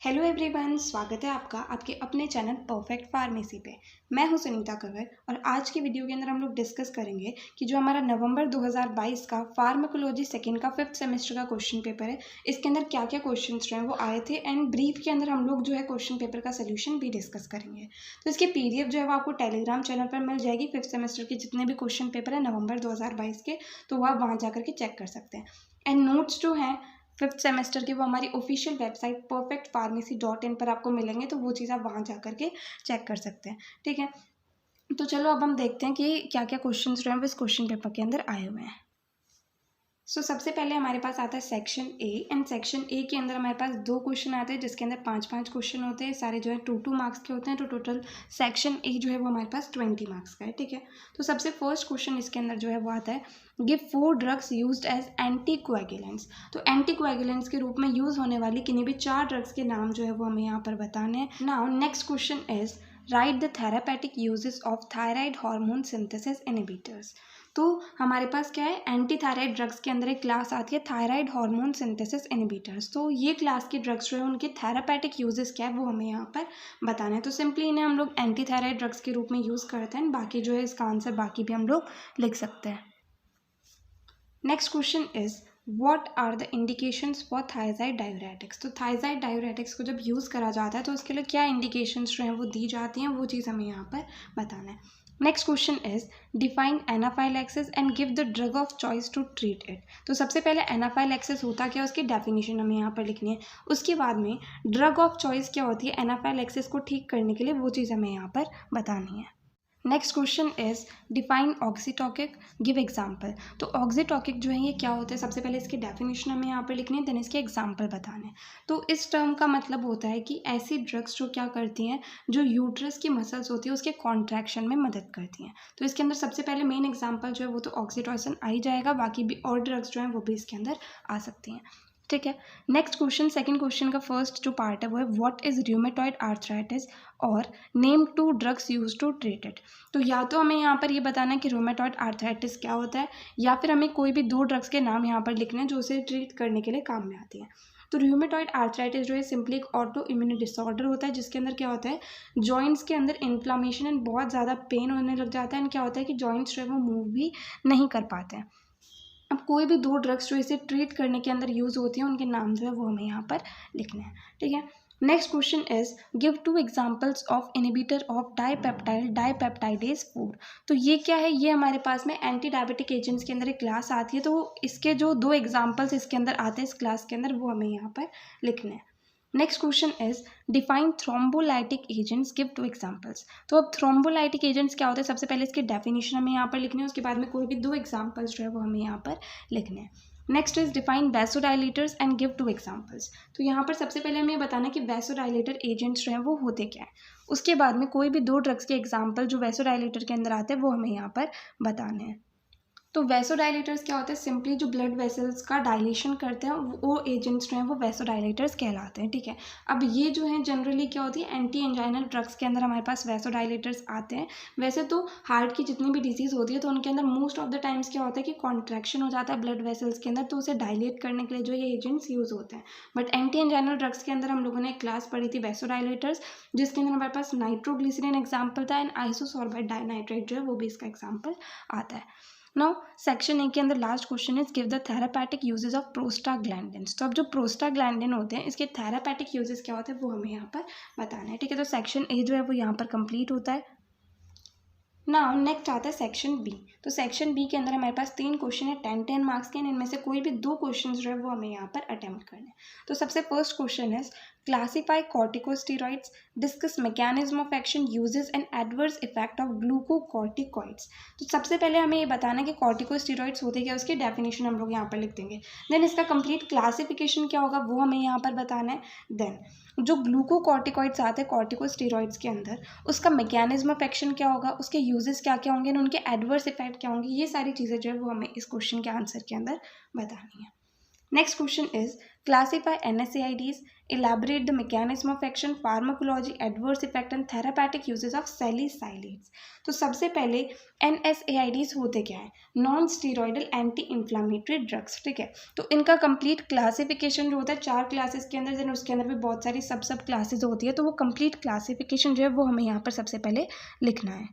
Hello everyone, स्वागत है आपका आपके अपने चैनल परफेक्ट फार्मेसी पे। मैं हूं सुनीता कंवर और आज की वीडियो के अंदर हम लोग डिस्कस करेंगे कि जो हमारा नवंबर 2022 का फार्माकोलॉजी सेकेंड का 5th सेमेस्टर का क्वेश्चन पेपर है, इसके अंदर क्या क्या क्वेश्चंस जो हैं वो आए थे एंड ब्रीफ के अंदर हम लोग जो है क्वेश्चन पेपर का सोल्यूशन भी डिस्कस करेंगे। तो इसकी PDF जो है वो आपको टेलीग्राम चैनल पर मिल जाएगी। 5th सेमेस्टर के जितने भी क्वेश्चन पेपर है नवंबर 2022 के, तो वो आप वहाँ जाकर के चेक कर सकते हैं। एंड नोट्स जो हैं 5th सेमेस्टर की वो हमारी ऑफिशियल वेबसाइट perfectpharmacy.in पर आपको मिलेंगे, तो वो चीज़ आप वहाँ जा करके चेक कर सकते हैं। ठीक है, तो चलो अब हम देखते हैं कि क्या क्या क्वेश्चन जो हैं वो इस क्वेश्चन पेपर के अंदर आए हुए हैं। सबसे पहले हमारे पास आता है section A and section A के अंदर हमारे पास 2 क्वेश्चन आते हैं जिसके अंदर 5-5 क्वेश्चन होते हैं। सारे जो है 2-2 मार्क्स के होते हैं। तो टोटल सेक्शन ए जो है वो हमारे पास 20 मार्क्स का है। ठीक है, तो सबसे फर्स्ट क्वेश्चन इसके अंदर जो है वो आता है, give 4 drugs used as anticoagulants. तो एंटीकोएगुलेंट्स के रूप में यूज होने वाली किन्हीं भी 4 ड्रग्स के नाम जो है वो हमें यहाँ पर बताने हैं। Now next question is right the therapeutic uses of thyroid hormone synthesis inhibitors. तो हमारे पास क्या है, एंटी थायराइड ड्रग्स के अंदर एक क्लास आती है थायराइड हार्मोन सिंथेसिस इनहिबिटर्स। तो ये क्लास के ड्रग्स जो है उनके थेरापेटिक यूजेस क्या है वो हमें यहाँ पर बताना है। तो सिंपली इन्हें हम लोग एंटी थायराइड ड्रग्स के रूप में यूज़ करते हैं। बाकी जो है इसका आंसर बाकी भी हम लोग लिख सकते हैं। Next question is what are the indications for thyroid diuretics. तो थायराइड डायूरेटिक्स को जब यूज़ करा जाता है तो उसके लिए क्या इंडिकेशंस जो हैं वो दी जाती हैं, वो चीज़ हमें यहाँ पर बताना है। Next question is define anaphylaxis and give the drug of choice to treat it. तो सबसे पहले एनाफाइलैक्सिस होता क्या है उसकी डेफिनेशन हमें यहाँ पर लिखनी है। उसके बाद में ड्रग ऑफ चॉइस क्या होती है एनाफाइलैक्सिस को ठीक करने के लिए, वो चीज़ हमें यहाँ पर बतानी है। Next question is define oxytocic, give example. तो ऑक्सीटोकिक जो है ये क्या होता है, सबसे पहले इसकी डेफिनेशन हमें यहाँ पर लिखनी है, देन इसके एग्जाम्पल बताने हैं। तो इस टर्म का मतलब होता है कि ऐसी ड्रग्स जो क्या करती हैं, जो यूट्रस की मसल्स होती है उसके कॉन्ट्रैक्शन में मदद करती हैं। तो इसके अंदर सबसे पहले मेन एग्जाम्पल जो है वो तो ऑक्सीटोसिन आ ही जाएगा, बाकी भी और ड्रग्स जो हैं वो भी इसके अंदर आ सकती हैं। ठीक है, नेक्स्ट क्वेश्चन, सेकंड क्वेश्चन का फर्स्ट जो पार्ट है वो है व्हाट इज रूमेटॉइड आर्थराइटिस और name 2 drugs use to treat it. तो या तो हमें यहाँ पर ये बताना है कि रूमेटॉइड आर्थराइटिस क्या होता है, या फिर हमें कोई भी 2 ड्रग्स के नाम यहाँ पर लिखने हैं जो उसे ट्रीट करने के लिए काम में आती हैं। तो रूमेटॉइड आर्थराइटिस जो है सिंपली एक ऑटो इम्यून डिसऑर्डर होता है जिसके अंदर क्या होता है, जॉइंट्स के अंदर इन्फ्लामेशन एंड बहुत ज़्यादा पेन होने लग जाता है एंड क्या होता है कि जॉइंट्स जो है वो मूव भी नहीं कर पाते हैं। अब कोई भी 2 ड्रग्स जो इसे ट्रीट करने के अंदर यूज़ होती हैं उनके नाम जो है वो हमें यहाँ पर लिखने हैं। ठीक है, next question is give 2 examples of inhibitor of dipeptidase 4। तो ये क्या है, ये हमारे पास में एंटी डायबिटिक एजेंट्स के अंदर एक क्लास आती है। तो इसके जो 2 एग्जांपल्स इसके अंदर आते हैं इस क्लास के अंदर, वो हमें यहाँ पर लिखने हैं। Next question is define thrombolytic agents, give 2 examples. तो अब थ्रोम्बोलाइटिक एजेंट्स क्या होते हैं, सबसे पहले इसकी डेफिनेशन हमें यहाँ पर लिखनी है, उसके बाद में कोई भी 2 एग्जांपल्स जो है वो हमें यहाँ पर लिखने हैं। Next is define vasodilators and give 2 examples. तो यहाँ पर सबसे पहले हमें बताना है कि वैसोडाइलेटर एजेंट्स जो हैं वो होते क्या हैं। उसके बाद में कोई भी 2 ड्रग्स के एग्जाम्पल जो वैसोडाइलेटर के अंदर आते हैं वो हमें यहाँ पर बताने हैं। तो वैसोडाइलेटर्स क्या होते हैं, सिंपली जो ब्लड वेसल्स का डायलेशन करते हैं वो एजेंट्स जो हैं वो वैसोडाइलेटर्स कहलाते हैं। ठीक है, अब ये जो है जनरली क्या होती है, एंटी एंजाइनल ड्रग्स के अंदर हमारे पास वैसोडाइलेटर्स आते हैं। वैसे तो हार्ट की जितनी भी डिजीज़ होती है तो उनके अंदर मोस्ट ऑफ द टाइम्स क्या होता है कि कॉन्ट्रैक्शन हो जाता है ब्लड वेसल्स के अंदर, तो उसे डायलेट करने के लिए जो ये एजेंट्स यूज़ होते हैं। बट एंटी एंजाइनल ड्रग्स के अंदर हम लोगों ने एक क्लास पढ़ी थी वैसोडाइलेटर्स, जिसके अंदर हमारे पास नाइट्रोग्लिसरीन एग्जाम्पल था एंड आइसोसॉर्बाइड डाइनाइट्रेट जो है वो भी इसका एग्जाम्पल आता है। नाउ सेक्शन ए के अंदर last question is give the therapeutic uses of prostaglandins. तो अब जो प्रोस्टाग्लैंडिन होते हैं इसके थेरापेटिक यूजेस क्या होते हैं वो हमें यहाँ पर बताना है। ठीक है, तो सेक्शन ए जो है वो यहाँ पर कंप्लीट होता है। नाउ नेक्स्ट आता है सेक्शन बी। तो सेक्शन बी के अंदर हमारे पास 3 क्वेश्चन है 10 मार्क्स के, इनमें से कोई भी 2 क्वेश्चन जो है वो हमें यहाँ पर अटेम्प्ट करने हैं। तो सबसे फर्स्ट क्वेश्चन है classify corticosteroids, discuss mechanism of action, uses and adverse effect of glucocorticoids. तो सबसे पहले हमें ये बताना है कि कॉर्टिकोस्टेरॉइड्स होते क्या, उसकी डेफिनेशन हम लोग यहाँ पर लिख देंगे। देन इसका कंप्लीट क्लासिफिकेशन क्या होगा वो हमें यहाँ पर बताना है। देन जो ग्लूकोकॉर्टिकॉइड्स आते हैं कॉर्टिकोस्टेरॉइड्स के अंदर, उसका मैकेनिज्म ऑफ एक्शन क्या होगा, उसके यूजेस क्या क्या होंगे, उनके एडवर्स इफेक्ट क्या होंगे, ये सारी चीज़ें जो है वो हमें इस क्वेश्चन के आंसर के अंदर बतानी है। Next question is classify NSAIDs, elaborate the mechanism of action, pharmacology, adverse effect and therapeutic uses of salicylates। तो सबसे पहले NSAIDs होते क्या है? Non steroidal anti inflammatory drugs, ठीक है। तो इनका कंप्लीट क्लासिफिकेशन जो होता है 4 क्लासेस के अंदर, देन उसके अंदर भी बहुत सारी सब क्लासेस होती है, तो वो कंप्लीट क्लासिफिकेशन जो है वो हमें यहाँ पर सबसे पहले लिखना है।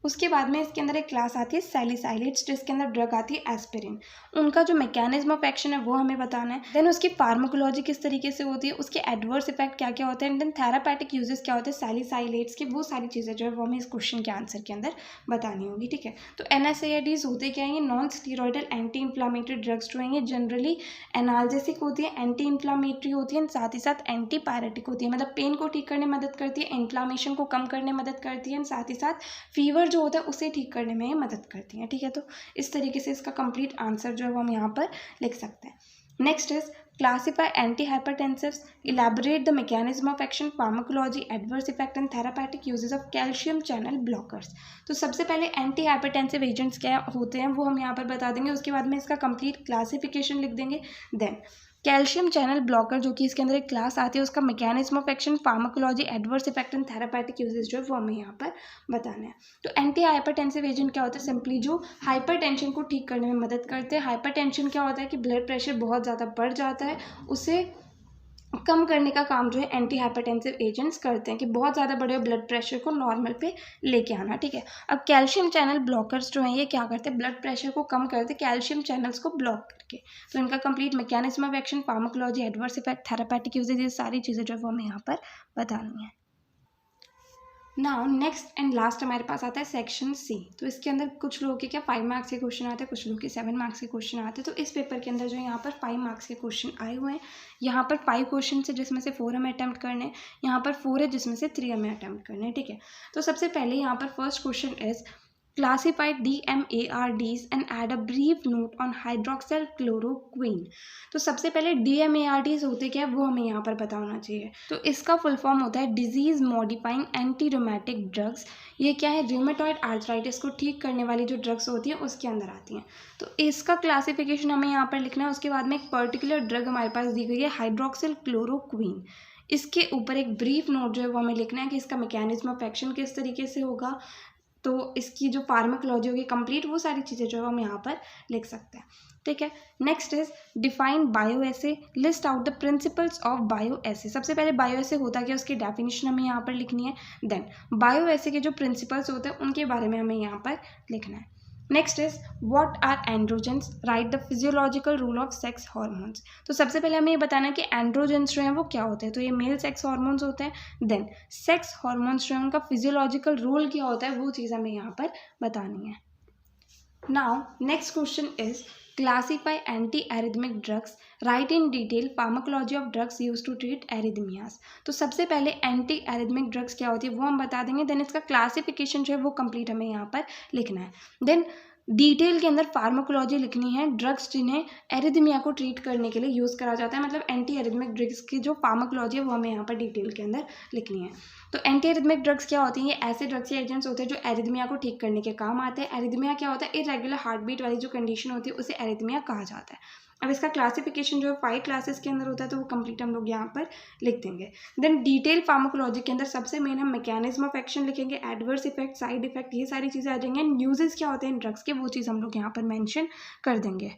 उसके बाद में इसके अंदर एक क्लास आती है सैलिसाइलेट्स, जिसके अंदर ड्रग आती है एस्पिरिन। उनका जो मैकेनिज्म ऑफ एक्शन है वो हमें बताना है। देन उसकी फार्माकोलॉजी किस तरीके से होती है, उसके एडवर्स इफेक्ट क्या क्या होते हैं, एंड देन थेरापेटिक यूजेस क्या होते हैं सैलिसाइलेट्स के, वो सारी चीज़ें जो है वो हमें इस क्वेश्चन के आंसर के अंदर बतानी होगी, ठीक है। तो NSAIDs होते क्या है? ये non steroidal anti inflammatory drugs जो हैं ये जनरली एनाल्जेसिक होती है, एंटी इन्फ्लामेटरी होती है, साथ ही साथ एंटी पायरेटिक होती है, मतलब पेन को ठीक करने में मदद करती है, इन्फ्लामेशन को कम करने में मदद करती है, साथ ही साथ फीवर जो होता है उसे ठीक करने में मदद करती हैं, ठीक है। तो इस तरीके से इसका कंप्लीट आंसर जो है वो हम यहाँ पर लिख सकते हैं। Next is classify anti hypertensives, elaborate the mechanism of action, pharmacology, adverse effect and therapeutic uses of calcium channel blockers. तो सबसे पहले एंटी हाइपरटेंसिव एजेंट्स क्या होते हैं वो हम यहाँ पर बता देंगे, उसके बाद में इसका कंप्लीट क्लासिफिकेशन लिख देंगे। देन कैल्शियम चैनल ब्लॉकर जो कि इसके अंदर एक क्लास आती है, उसका mechanism of action, pharmacology, adverse effect and therapeutic uses जो है वो हमें यहाँ पर बताना है। तो एंटी हाइपरटेंसिव एजेंट क्या होता है? सिंपली जो हाइपरटेंशन को ठीक करने में मदद करते हैं। हाइपरटेंशन क्या होता है कि ब्लड प्रेशर बहुत ज़्यादा बढ़ जाता है, उसे कम करने का काम जो है एंटी हाइपरटेंसिव एजेंट्स करते हैं कि बहुत ज़्यादा बड़े ब्लड प्रेशर को नॉर्मल पे लेके आना, ठीक है। अब कैल्शियम चैनल ब्लॉकर्स जो हैं ये क्या करते हैं? ब्लड प्रेशर को कम करते हैं कैल्शियम चैनल्स को ब्लॉक करके। तो इनका complete mechanism of action, pharmacology, adverse effect, therapeutic uses, ये सारी चीज़ें जो है वो हमें यहाँ पर बतानी है। नाउ नेक्स्ट एंड लास्ट हमारे पास आता है सेक्शन सी। तो इसके अंदर कुछ लोगों के क्या 5 मार्क्स के क्वेश्चन आते हैं, कुछ लोगों के 7 मार्क्स के क्वेश्चन आते हैं। तो इस पेपर के अंदर जो यहाँ पर 5 मार्क्स के क्वेश्चन आए हुए हैं। यहाँ पर 5 क्वेश्चन है जिसमें से 4 हमें अटैम्प्ट करने हैं, यहाँ पर 4 है जिसमें से 3 हमें अटैम्प्ट करने हैं, ठीक है। तो सबसे पहले यहाँ पर first question is classify DMARDs and add a brief note on hydroxyl chloroquine। तो सबसे पहले DMARDs होते क्या है वो हमें यहाँ पर पता होना चाहिए। तो इसका फुल फॉर्म होता है disease modifying anti rheumatic drugs. ये क्या है? रूमेटॉइड आर्थराइटिस को ठीक करने वाली जो ड्रग्स होती है उसके अंदर आती हैं। तो इसका क्लासिफिकेशन हमें यहाँ पर लिखना है। उसके बाद में एक पर्टिकुलर ड्रग हमारे पास दी गई है हाइड्रोक्सिल क्लोरोक्वीन। इसके ऊपर एक ब्रीफ नोट जो है वो हमें लिखना है कि इसका मैकेनिज्म ऑफ एक्शन किस तरीके से होगा, तो इसकी जो फार्माकोलॉजी होगी कंप्लीट, वो सारी चीज़ें जो हम यहाँ पर लिख सकते हैं, ठीक है। Next is define bio assay, list out the principles of bio assay. सबसे पहले बायो एसे होता क्या, उसकी डेफिनेशन हमें यहाँ पर लिखनी है। देन बायो एसे के जो प्रिंसिपल्स होते हैं उनके बारे में हमें यहाँ पर लिखना है। Next is what are androgens, write the physiological role of sex hormones. तो सबसे पहले हमें ये बताना है कि एंड्रोजेंस जो हैं वो क्या होते हैं। तो ये मेल सेक्स हार्मोन्स होते हैं। देन सेक्स हार्मोन्स जो है उनका फिजियोलॉजिकल रोल क्या होता है वो चीज़ हमें यहाँ पर बतानी है। Now next question is classify anti arrhythmic drugs, write in detail pharmacology of drugs use to treat arrhythmias. तो सबसे पहले एंटी एरिथमिक ड्रग्स क्या होती है वो हम बता देंगे। देन इसका क्लासिफिकेशन जो है वो कंप्लीट हमें यहाँ पर लिखना है। देन डिटेल के अंदर फार्माकोलॉजी लिखनी है, ड्रग्स जिन्हें एरिथमिया को ट्रीट करने के लिए यूज़ करा जाता है, मतलब एंटी एरिथमिक ड्रग्स की जो फार्माकोलॉजी है वो हमें यहाँ पर डिटेल के अंदर लिखनी है। तो एंटी एरिथमिक ड्रग्स क्या होती हैं? ये ऐसे ड्रग्स या एजेंट्स होते हैं जो एरिथमिया को ठीक करने के काम आते हैं। एरिथमिया क्या होता है? इरेगुलर हार्ट बीट वाली जो कंडीशन होती है उसे एरिथमिया कहा जाता है। अब इसका क्लासिफिकेशन जो है 5 क्लासेस के अंदर होता है, तो वो कंप्लीट हम लोग यहाँ पर लिख देंगे। देन डिटेल फार्माकोलॉजी के अंदर सबसे मेन हम मैकेनिज्म ऑफ एक्शन लिखेंगे, एडवर्स इफेक्ट, साइड इफेक्ट, ये सारी चीज़ें आ जाएंगी। एंड यूजेस क्या होते हैं इन ड्रग्स के वो चीज़ हम लोग यहाँ पर मेंशन कर देंगे।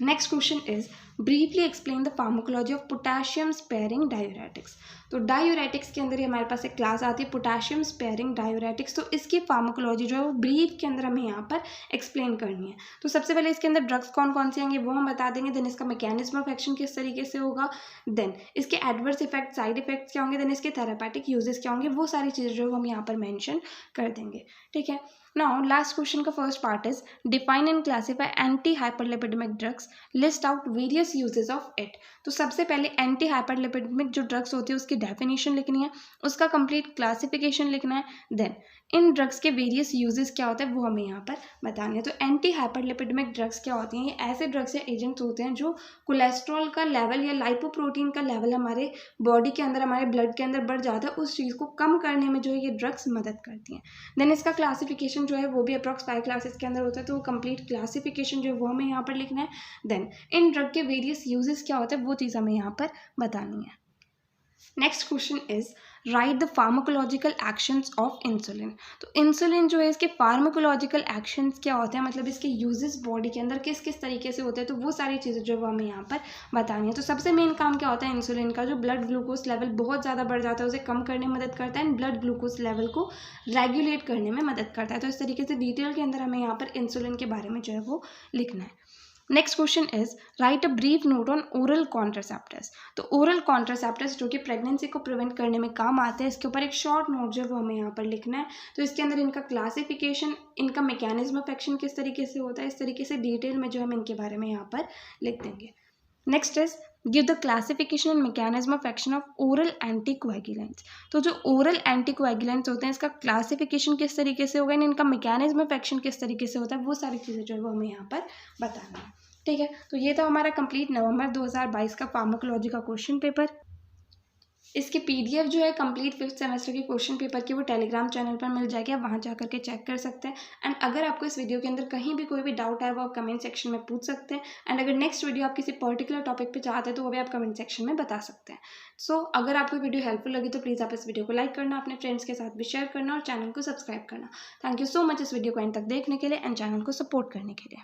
Next question is briefly explain the pharmacology of potassium sparing diuretics. तो डायूरेटिक्स के अंदर ही हमारे पास एक क्लास आती है पोटेशियम स्पेयरिंग डायूरेटिक्स। तो इसकी फार्माकोलॉजी जो है वो ब्रीफ के अंदर हमें यहाँ पर एक्सप्लेन करनी है। तो सबसे पहले इसके अंदर ड्रग्स कौन कौन से आएंगे वो हम बता देंगे। देन इसका मैकेनिज्म ऑफ एक्शन किस तरीके से होगा, देन इसके एडवर्स इफेक्ट, साइड इफेक्ट्स क्या होंगे, देन इसके थेरापेटिक यूजेस क्या होंगे, वो सारी चीज़ें जो हम यहाँ पर मेंशन कर देंगे, ठीक है। नाउ लास्ट क्वेश्चन का first part is define and classify anti hyperlipidemic drugs, list out various uses of it. तो सबसे पहले एंटी हाइपरलिपिडेमिक जो ड्रग्स होती है उसकी डेफिनेशन लिखनी है, उसका कंप्लीट क्लासिफिकेशन लिखना है। देन इन ड्रग्स के वेरियस यूजेस क्या होते हैं वो हमें यहाँ पर बतानी है। तो एंटी हाइपरलिपिडेमिक ड्रग्स क्या होती हैं? ये ऐसे ड्रग्स या एजेंट्स होते हैं जो कोलेस्ट्रॉल का लेवल या लाइपोप्रोटीन का लेवल हमारे बॉडी के अंदर, हमारे ब्लड के अंदर बढ़ जाता है, उस चीज़ को कम करने में जो है ये ड्रग्स मदद करती हैं। देन इसका क्लासिफिकेशन जो है वो भी अप्रॉक्स 5 क्लासेस के अंदर होता है, तो वो कंप्लीट क्लासिफिकेशन जो है वो हमें यहाँ पर लिखना है। देन इन ड्रग के वेरियस यूजेस क्या होते हैं वो चीज़ हमें यहाँ पर बतानी है। Next question is right the pharmacological actions of insulin. तो इंसुलिन जो है इसके फार्माकोलॉजिकल एक्शंस क्या होते हैं, मतलब इसके यूजेस बॉडी के अंदर किस किस तरीके से होते हैं, तो वो सारी चीज़ें जो वो हमें यहाँ पर बतानी है। तो सबसे मेन काम क्या होता है इंसुलिन का, जो ब्लड ग्लूकोज लेवल बहुत ज़्यादा बढ़ जाता है उसे कम करने में मदद करता है एंड ब्लड ग्लूकोज लेवल को रेगुलेट करने में मदद करता है। तो इस तरीके से डिटेल के अंदर हमें यहाँ पर इंसुलिन के बारे में जो है वो लिखना है। Next question is right a brief note on oral contraceptives. तो ओरल कॉन्ट्रासेप्टिव्स जो कि प्रेगनेंसी को प्रिवेंट करने में काम आते हैं, इसके ऊपर एक शॉर्ट नोट जो है वो हमें यहाँ पर लिखना है। तो इसके अंदर इनका क्लासिफिकेशन, इनका मैकेनिज्म ऑफ एक्शन किस तरीके से होता है, इस तरीके से डिटेल में जो हम इनके बारे में यहाँ पर लिख देंगे। Next is give the classification and mechanism of action of oral anticoagulants. तो जो ओरल एंटीकोएगुलेंट्स होते हैं इसका क्लासिफिकेशन किस तरीके से होगा, इनका मैकेनिज्म ऑफ एक्शन किस तरीके से होता है, वो सारी चीज़ें जो है वो हमें यहाँ पर बताना है। ठीक है, तो ये था हमारा कंप्लीट नवंबर 2022 का फार्माकोलॉजी का क्वेश्चन पेपर। इसके पीडीएफ जो है कंप्लीट 5th सेमेस्टर के क्वेश्चन पेपर की वो टेलीग्राम चैनल पर मिल जाएगी, आप वहाँ जा करके चेक कर सकते हैं। एंड अगर आपको इस वीडियो के अंदर कहीं भी कोई भी डाउट है वो आप कमेंट सेक्शन में पूछ सकते हैं। एंड अगर नेक्स्ट वीडियो आप किसी पर्टिकुलर टॉपिक पे चाहते हैं तो वो भी आप कमेंट सेक्शन में बता सकते हैं। सो अगर आपको वीडियो हेल्पफुल लगी तो प्लीज़ आप इस वीडियो को लाइक करना, अपने फ्रेंड्स के साथ भी शेयर करना और चैनल को सब्सक्राइब करना। थैंक यू सो मच इस वीडियो को एंड तक देखने के लिए एंड चैनल को सपोर्ट करने के लिए।